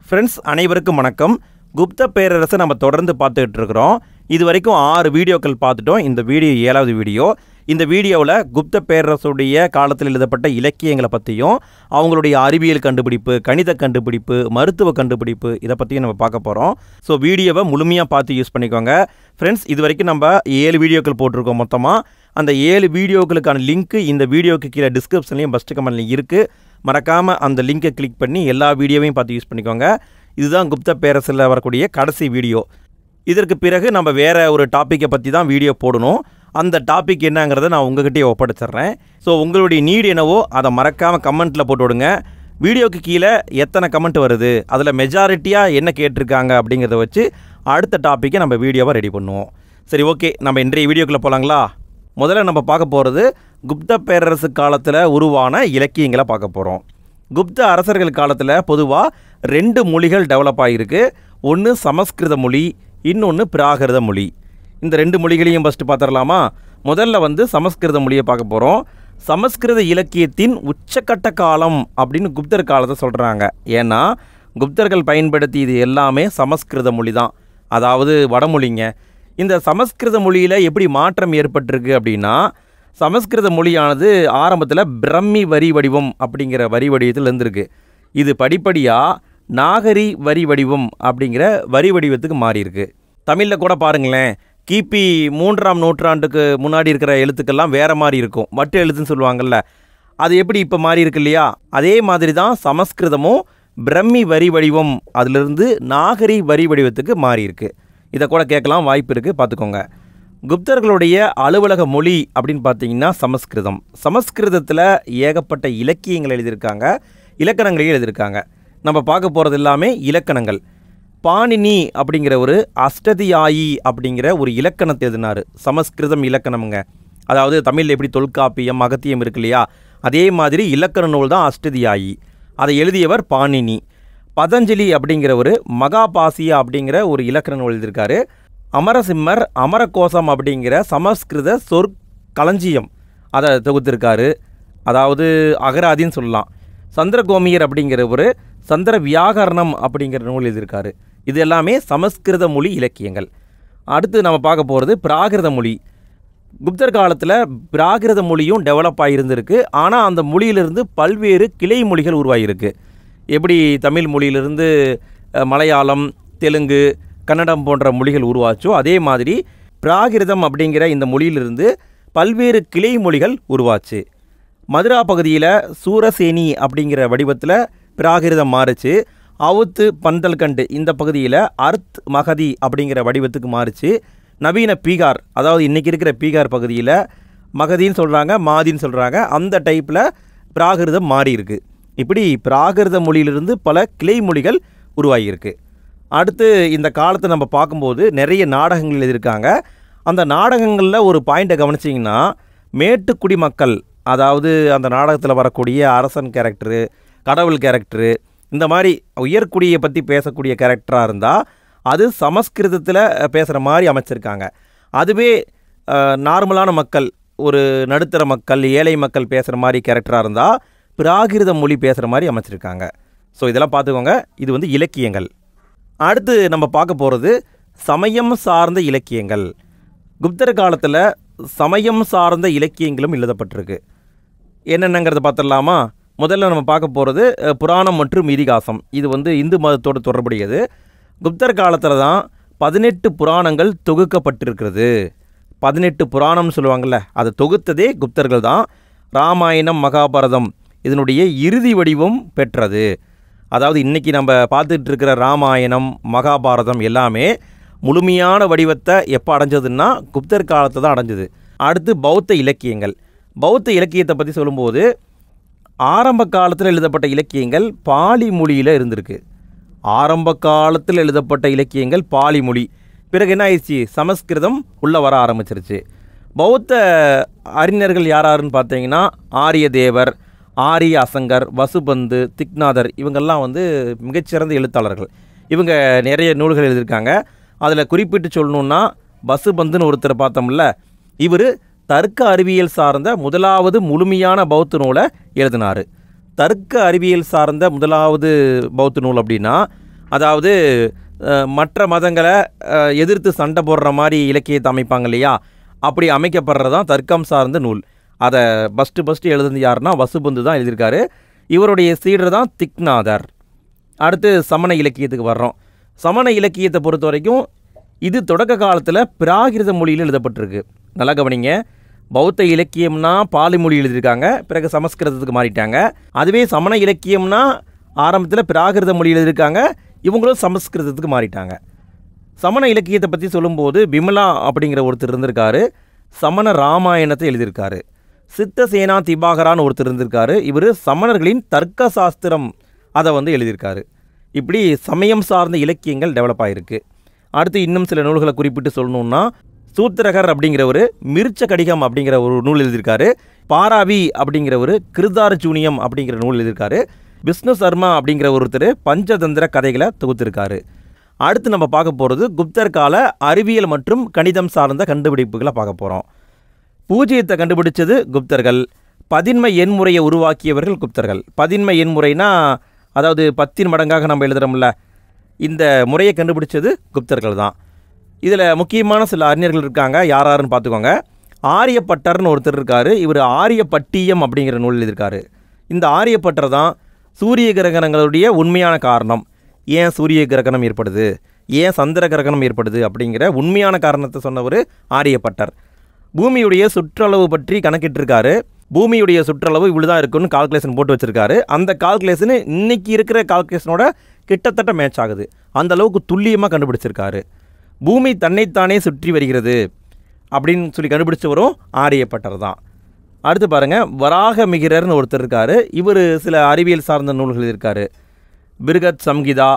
Friends அனைவருக்கும் வணக்கம். குப்த பேரரசை நம்ம தொடர்ந்து பார்த்துக்கிட்டு இருக்கிறோம். இது வரைக்கும் 6 வீடியோக்கள் பார்த்துட்டோம். இந்த வீடியோ 7வது வீடியோ. இந்த வீடியோவில் குப்த பேரரசுடைய காலத்தில் எழுதப்பட்ட இலக்கியங்களை பற்றியும் அவங்களுடைய அறிவியல் கண்டுபிடிப்பு, கணித கண்டுபிடிப்பு, மருத்துவ கண்டுபிடிப்பு இதை பற்றியும் நம்ம பார்க்க போகிறோம். ஸோ வீடியோவை முழுமையாக பார்த்து யூஸ் பண்ணிக்கோங்க. ஃப்ரெண்ட்ஸ் இது வரைக்கும் நம்ம 7 வீடியோக்கள் போட்டிருக்கோம் மொத்தமாக. அந்த 7 வீடியோக்களுக்கான லிங்க்கு இந்த வீடியோக்கு கீழே டிஸ்கிரிப்ஷன்லையும் ஃபஸ்ட்டு கமெண்ட்லையும் இருக்குது. மறக்காமல் அந்த லிங்கை கிளிக் பண்ணி எல்லா வீடியோவையும் பார்த்து யூஸ் பண்ணிக்கோங்க. இதுதான் குப்த பேரரசில் வரக்கூடிய கடைசி வீடியோ. இதற்கு பிறகு நம்ம வேறு ஒரு டாப்பிக்கை பற்றி தான் வீடியோ போடணும். அந்த டாபிக் என்னங்கிறத நான் உங்கள்கிட்டயே ஒப்படைச்சிட்றேன். ஸோ உங்களுடைய நீடு என்னவோ அதை மறக்காமல் கமெண்ட்டில் போட்டு விடுங்க. வீடியோக்கு கீழே எத்தனை கமெண்ட் வருது, அதில் மெஜாரிட்டியாக என்ன கேட்டிருக்காங்க அப்படிங்கிறத வச்சு அடுத்த டாப்பிக்கை நம்ம வீடியோவை ரெடி பண்ணுவோம். சரி, ஓகே, நம்ம இன்றைய வீடியோக்குள்ளே போகலாங்களா? முதல்ல நம்ம பார்க்க போகிறது குப்த பேரரசு காலத்தில் உருவான இலக்கியங்களை பார்க்க போகிறோம். குப்த அரசர்கள் காலத்தில் பொதுவாக 2 மொழிகள் டெவலப் ஆகியிருக்கு. ஒன்று சமஸ்கிருத மொழி, இன்னொன்று பிராகிருத மொழி. இந்த 2 மொழிகளையும் ஃபஸ்ட்டு பார்த்துடலாமா? முதல்ல சமஸ்கிருத மொழியை பார்க்க போகிறோம். சமஸ்கிருத இலக்கியத்தின் உச்சக்கட்ட காலம் அப்படின்னு குப்தர் காலத்தை சொல்கிறாங்க. ஏன்னா குப்தர்கள் பயன்படுத்தியது எல்லாமே சமஸ்கிருத மொழி தான், அதாவது வடமொழிங்க. இந்த சமஸ்கிருத மொழியில் எப்படி மாற்றம் ஏற்பட்டிருக்கு அப்படின்னா, சமஸ்கிருத மொழியானது ஆரம்பத்தில் பிரம்மி வரி வடிவம் அப்படிங்கிற வரி வடிவத்தில் இருந்திருக்கு. இது படிப்படியாக நாகரி வரி வடிவம் அப்படிங்கிற வரி வடிவத்துக்கு மாறியிருக்கு. தமிழில் கூட பாருங்களேன், கிபி 3ஆம் நூற்றாண்டுக்கு முன்னாடி இருக்கிற எழுத்துக்கெல்லாம் வேறு மாதிரி இருக்கும். வட்டு எழுத்துன்னு சொல்லுவாங்கள்ல, அது எப்படி இப்போ மாறி இருக்கு இல்லையா? அதே மாதிரி தான் சமஸ்கிருதமும் பிரம்மி வரி வடிவம் அதிலிருந்து நாகரி வரி வடிவத்துக்கு மாறியிருக்கு. இதை கூட கேட்கலாம், வாய்ப்பு இருக்குது, பார்த்துக்கோங்க. குப்தர்களுடைய அலுவலக மொழி அப்படின்னு பார்த்தீங்கன்னா சமஸ்கிருதம். சமஸ்கிருதத்தில் ஏகப்பட்ட இலக்கியங்கள் எழுதியிருக்காங்க, இலக்கணங்களையும் எழுதியிருக்காங்க. நம்ம பார்க்க போகிறது எல்லாமே இலக்கணங்கள். பாணினி அப்படிங்கிற ஒரு அஷ்டதியாயி அப்படிங்கிற ஒரு இலக்கணத்தை எழுதினார். சமஸ்கிருதம் இலக்கணமுங்க. அதாவது தமிழில் எப்படி தொல்காப்பியம், அகத்தியம் இருக்கு இல்லையா, அதே மாதிரி இலக்கண நூல் தான் அஷ்டதியாயி. அதை எழுதியவர் பாணினி. பதஞ்சலி அப்படிங்கிற ஒரு மகாபாசியா அப்படிங்கிற ஒரு இலக்கண நூல் எழுதியிருக்காரு. அமரசிம்மர் அமரகோசம் அப்படிங்கிற சமஸ்கிருத சொற்களஞ்சியம் அதை தொகுத்திருக்காரு, அதாவது அகராதின்னு சொல்லலாம். சந்திரகோமியர் அப்படிங்கிற ஒரு சந்திர வியாகரணம் அப்படிங்கிற நூல் எழுதியிருக்காரு. இது எல்லாமே சமஸ்கிருத மொழி இலக்கியங்கள். அடுத்து நம்ம பார்க்க போகிறது பிராகிருத மொழி. குப்தர் காலத்தில் பிராகிருத மொழியும் டெவலப் ஆகியிருந்திருக்கு. ஆனால் அந்த மொழியிலிருந்து பல்வேறு கிளை மொழிகள் உருவாகியிருக்கு. எப்படி தமிழ் மொழியிலிருந்து மலையாளம், தெலுங்கு, கன்னடம் போன்ற மொழிகள் உருவாச்சோ அதே மாதிரி பிராகிருதம் அப்படிங்கிற இந்த மொழியிலிருந்து பல்வேறு கிளை மொழிகள் உருவாச்சு. மதுரா பகுதியில் சூரசேனி அப்படிங்கிற வடிவத்தில் பிராகிருதம் மாறுச்சு. அவுத்து பந்தல்கண்டு இந்த பகுதியில் அர்த் மகதி அப்படிங்கிற வடிவத்துக்கு மாறுச்சு. நவீன பீகார், அதாவது இன்றைக்கி இருக்கிற பீகார் பகுதியில் மகதின்னு சொல்கிறாங்க, மாதின்னு சொல்கிறாங்க, அந்த டைப்பில் பிராகிருதம் மாறி இருக்கு. இப்படி பிராகிருத மொழியிலிருந்து பல கிளை மொழிகள் உருவாகியிருக்கு. அடுத்து இந்த காலத்தை நம்ம பார்க்கும்போது நிறைய நாடகங்கள் எழுதியிருக்காங்க. அந்த நாடகங்களில் ஒரு பாயிண்ட்டை கவனிச்சிங்கன்னா, மேட்டுக்குடி மக்கள், அதாவது அந்த நாடகத்தில் வரக்கூடிய அரசன் கேரக்டரு, கடவுள் கேரக்டரு, இந்த மாதிரி உயர்குடியை பற்றி பேசக்கூடிய கேரக்டராக இருந்தால் அது சமஸ்கிருதத்தில் பேசுகிற மாதிரி அமைச்சிருக்காங்க. அதுவே நார்மலான மக்கள், ஒரு நடுத்தர மக்கள், ஏழை மக்கள் பேசுகிற மாதிரி கேரக்டராக இருந்தால் பிராகிருத மொழி பேசுகிற மாதிரி அமைச்சிருக்காங்க. ஸோ இதெல்லாம் பார்த்துக்கோங்க. இது இலக்கியங்கள். அடுத்து நம்ம பார்க்க போகிறது சமயம் சார்ந்த இலக்கியங்கள். குப்தர் காலத்தில் சமயம் சார்ந்த இலக்கியங்களும் எழுதப்பட்டிருக்கு. என்னென்னங்கிறத பார்த்துடலாமா? முதல்ல நம்ம பார்க்க போகிறது புராணம் மற்றும் இதிகாசம். இது இந்து மதத்தோடு தொடர்புடையது. குப்தர் காலத்தில் தான் 18 புராணங்கள் தொகுக்கப்பட்டிருக்கிறது. 18 புராணம்னு சொல்லுவாங்கள்ல, அதை தொகுத்ததே குப்தர்கள் தான். ராமாயணம், மகாபாரதம் இதனுடைய இறுதி வடிவம் பெற்றது. அதாவது இன்றைக்கி நம்ம பார்த்துட்டு இருக்கிற ராமாயணம், மகாபாரதம் எல்லாமே முழுமையான வடிவத்தை எப்போ அடைஞ்சதுன்னா குப்தர் காலத்தை தான் அடைஞ்சது. அடுத்து பௌத்த இலக்கியங்கள். பௌத்த இலக்கியத்தை பற்றி சொல்லும்போது ஆரம்ப காலத்தில் எழுதப்பட்ட இலக்கியங்கள் பாலி மொழியில் இருந்திருக்கு. ஆரம்ப காலத்தில் எழுதப்பட்ட இலக்கியங்கள் பாலி மொழி. பிறகு என்ன ஆயிடுச்சு, சமஸ்கிருதம் உள்ளே வர ஆரம்பிச்சிருச்சு. பௌத்த அறிஞர்கள் யாராருன்னு பார்த்தீங்கன்னா ஆரியதேவர், ஆரிய அசங்கர், வசுபந்து, திக்நாதர் இவங்கெல்லாம் மிகச்சிறந்த எழுத்தாளர்கள். இவங்க நிறைய நூல்கள் எழுதியிருக்காங்க. அதில் குறிப்பிட்டு சொல்லணுன்னா வசுபந்துன்னு ஒருத்தர் பார்த்தோம்ல, இவர் தர்க்க அறிவியல் சார்ந்த முதலாவது முழுமையான பௌத்த நூலை எழுதினார். தர்க்க அறிவியல் சார்ந்த முதலாவது பௌத்த நூல் அப்படின்னா அதாவது மற்ற மதங்களை எதிர்த்து சண்டை போடுற மாதிரி இலக்கியத்தை அமைப்பாங்க இல்லையா, அப்படி அமைக்கப்படுறது தான் தர்க்கம் சார்ந்த நூல். அதை ஃபஸ்ட்டு எழுதுனது யாருன்னா வசுபந்து தான் எழுதியிருக்காரு. இவருடைய சீடர் தான் திக்நாதர். அடுத்து சமண இலக்கியத்துக்கு வர்றோம். சமண இலக்கியத்தை பொறுத்த வரைக்கும் இது தொடக்க காலத்தில் பிராகிருத மொழியில் எழுதப்பட்டிருக்கு. நல்லா கவனிங்க, பௌத்த இலக்கியம்னா பாலி மொழி எழுதியிருக்காங்க, பிறகு சமஸ்கிருதத்துக்கு மாறிட்டாங்க. அதுவே சமண இலக்கியம்னா ஆரம்பத்தில் பிராகிருத மொழி எழுதியிருக்காங்க, இவங்களும் சமஸ்கிருதத்துக்கு மாறிட்டாங்க. சமண இலக்கியத்தை பற்றி சொல்லும்போது பிமலா அப்படிங்கிற ஒருத்தர் இருந்திருக்காரு, சமண ராமாயணத்தை எழுதியிருக்காரு. சித்தசேனா திபாகரான்னு ஒருத்தர் இருந்திருக்காரு, இவர் சமணர்களின் தர்க்க சாஸ்திரம் அதை எழுதியிருக்காரு. இப்படி சமயம் சார்ந்த இலக்கியங்கள் டெவலப் ஆகிருக்கு. அடுத்து இன்னும் சில நூல்களை குறிப்பிட்டு சொல்லணுன்னா, சூத்திரகர் அப்படிங்கிறவர் மிருச்ச கடிகம் அப்படிங்கிற ஒரு நூல் எழுதியிருக்காரு. பாராவி அப்படிங்கிறவர் கிருதார்ஜுனியம் அப்படிங்கிற நூல் எழுதியிருக்காரு. விஷ்ணு சர்மா அப்படிங்கிற ஒருத்தர் பஞ்சதந்திர கதைகளை தொகுத்திருக்காரு. அடுத்து நம்ம பார்க்க போகிறது குப்தர் கால அறிவியல் மற்றும் கணிதம் சார்ந்த கண்டுபிடிப்புகளை பார்க்க போகிறோம். பூஜ்ஜியத்தை கண்டுபிடிச்சது குப்தர்கள். பதின்ம எண்முறையை உருவாக்கியவர்கள் குப்தர்கள். பதின்ம எண்முறைனா அதாவது 10 மடங்காக நம்ம எழுதுகிறோம்ல, இந்த முறையை கண்டுபிடிச்சது குப்தர்கள் தான். இதில் முக்கியமான சில அறிஞர்கள் இருக்காங்க, யாருன்னு பார்த்துக்கோங்க. ஆரியப்பட்டர்னு ஒருத்தர் இருக்கார், இவர் ஆரியப்பட்டியம் அப்படிங்கிற நூல் எழுதியிருக்காரு. இந்த ஆரியப்பட்டர் தான் சூரிய கிரகணங்களுடைய உண்மையான காரணம், ஏன் சூரிய கிரகணம் ஏற்படுது, ஏன் சந்திர கிரகணம் ஏற்படுது அப்படிங்கிற உண்மையான காரணத்தை சொன்னவர் ஆரியப்பட்டர். பூமியுடைய சுற்றளவு பற்றி கணக்கிட்டிருக்காரு. பூமியுடைய சுற்றளவு இவ்வளோ தான் இருக்குன்னு கால்குலேஷன் போட்டு வச்சுருக்காரு. அந்த கால்குலேஷனு இன்றைக்கி இருக்கிற கால்குலேஷனோட கிட்டத்தட்ட மேட்ச் ஆகுது. அந்த அளவுக்கு துல்லியமாக கண்டுபிடிச்சிருக்காரு. பூமி தன்னைத்தானே சுற்றி வருகிறது அப்படின்னு சொல்லி கண்டுபிடிச்சவரும் ஆரியப்பட்டர் தான். அடுத்து பாருங்கள், வராகமிகிரர்னு ஒருத்தர் இருக்கார். இவர் சில அறிவியல் சார்ந்த நூல்கள் இருக்கார். பிருகத் சம்ஹிதா,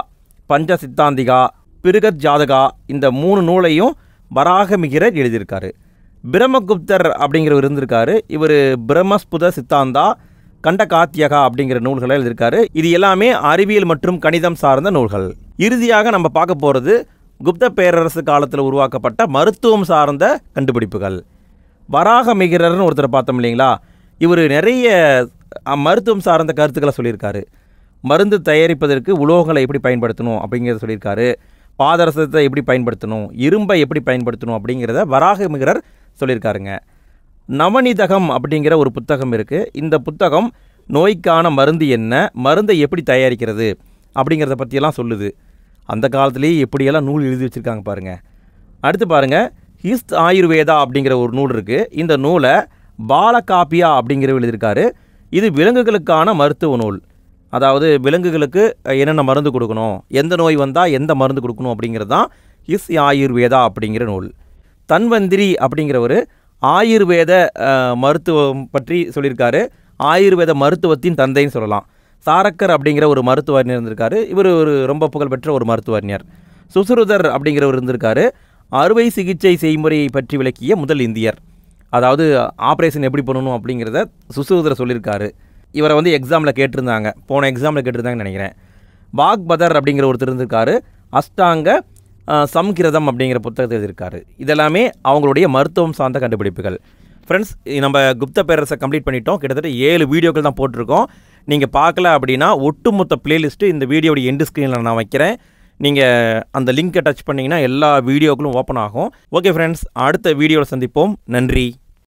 பஞ்ச சித்தாந்திகா, பிருகத் ஜாதகா, இந்த 3 நூலையும் வராகமிகிரர் எழுதியிருக்காரு. பிரம்மகுப்தர் அப்படிங்கிறவர் இருந்திருக்காரு. இவர் பிரம்மஸ்புத சித்தாந்தா, கண்டகாத்தியகா அப்படிங்கிற நூல்களை எழுதியிருக்காரு. இது எல்லாமே அறிவியல் மற்றும் கணிதம் சார்ந்த நூல்கள். இறுதியாக நம்ம பார்க்க போகிறது குப்த பேரரசு காலத்தில் உருவாக்கப்பட்ட மருத்துவம் சார்ந்த கண்டுபிடிப்புகள். வராகமிகிரர்னு ஒருத்தரை பார்த்தோம் இல்லைங்களா, இவர் நிறைய மருத்துவம் சார்ந்த கருத்துக்களை சொல்லியிருக்காரு. மருந்து தயாரிப்பதற்கு உலோகங்களை எப்படி பயன்படுத்தணும் அப்படிங்கிறத சொல்லியிருக்காரு. பாதரசத்தை எப்படி பயன்படுத்தணும், இரும்பை எப்படி பயன்படுத்தணும் அப்படிங்கிறத வராகமிகிரர் சொல்லியிருக்காருங்க. நவநிதகம் அப்படிங்கிற ஒரு புத்தகம் இருக்குது. இந்த புத்தகம் நோய்க்கான மருந்து என்ன, மருந்தை எப்படி தயாரிக்கிறது அப்படிங்கிறத பற்றியெல்லாம் சொல்லுது. அந்த காலத்துலேயே எப்படியெல்லாம் நூல் எழுதி வச்சுருக்காங்க பாருங்கள். அடுத்து பாருங்கள், ஹிஸ்த் ஆயுர்வேதா அப்படிங்கிற ஒரு நூல் இருக்குது. இந்த நூலை பாலகாப்பியா அப்படிங்கிறவர் எழுதியிருக்காரு. இது விலங்குகளுக்கான மருத்துவ நூல். அதாவது விலங்குகளுக்கு என்னென்ன மருந்து கொடுக்கணும், எந்த நோய் வந்தால் எந்த மருந்து கொடுக்கணும் அப்படிங்கிறது தான் ஹிஸ் ஆயுர்வேதா அப்படிங்கிற நூல். தன்வந்திரி அப்படிங்கிறவர் ஆயுர்வேத மருத்துவம் பற்றி சொல்லியிருக்காரு. ஆயுர்வேத மருத்துவத்தின் தந்தைன்னு சொல்லலாம். சாரக்கர் அப்படிங்கிற ஒரு மருத்துவ அறிஞர் இருந்திருக்காரு. இவர் ஒரு ரொம்ப புகழ்பெற்ற ஒரு மருத்துவ அறிஞர். சுசுருதர் அப்படிங்கிறவர் இருந்திருக்காரு. அறுவை சிகிச்சை செய்முறையை பற்றி விளக்கிய முதல் இந்தியர். அதாவது ஆப்ரேஷன் எப்படி பண்ணணும் அப்படிங்கிறத சுசுருதர் சொல்லியிருக்காரு. இவரை எக்ஸாமில் கேட்டிருந்தாங்க, போன எக்ஸாமில் கேட்டிருந்தாங்கன்னு நினைக்கிறேன். பாக்பதர் அப்படிங்கிற ஒருத்தர் இருந்திருக்காரு. அஷ்டாங்க சம்கிருதம் அப்படிங்கிற புத்தகத்தை எழுதியிருக்காரு. இதெல்லாமே அவங்களுடைய மருத்துவம் சார்ந்த கண்டுபிடிப்புகள். ஃப்ரெண்ட்ஸ், நம்ம குப்த பேரரசை கம்ப்ளீட் பண்ணிட்டோம். கிட்டத்தட்ட 7 வீடியோக்கள் தான் போட்டிருக்கோம். நீங்கள் பார்க்கல அப்படின்னா ஒட்டுமொத்த பிளேலிஸ்ட்டு இந்த வீடியோடைய எண்டு ஸ்க்ரீனில் நான் வைக்கிறேன். நீங்கள் அந்த லிங்கை டச் பண்ணிங்கன்னா எல்லா வீடியோக்களும் ஓப்பன் ஆகும். ஓகே ஃப்ரெண்ட்ஸ், அடுத்த வீடியோவில் சந்திப்போம். நன்றி.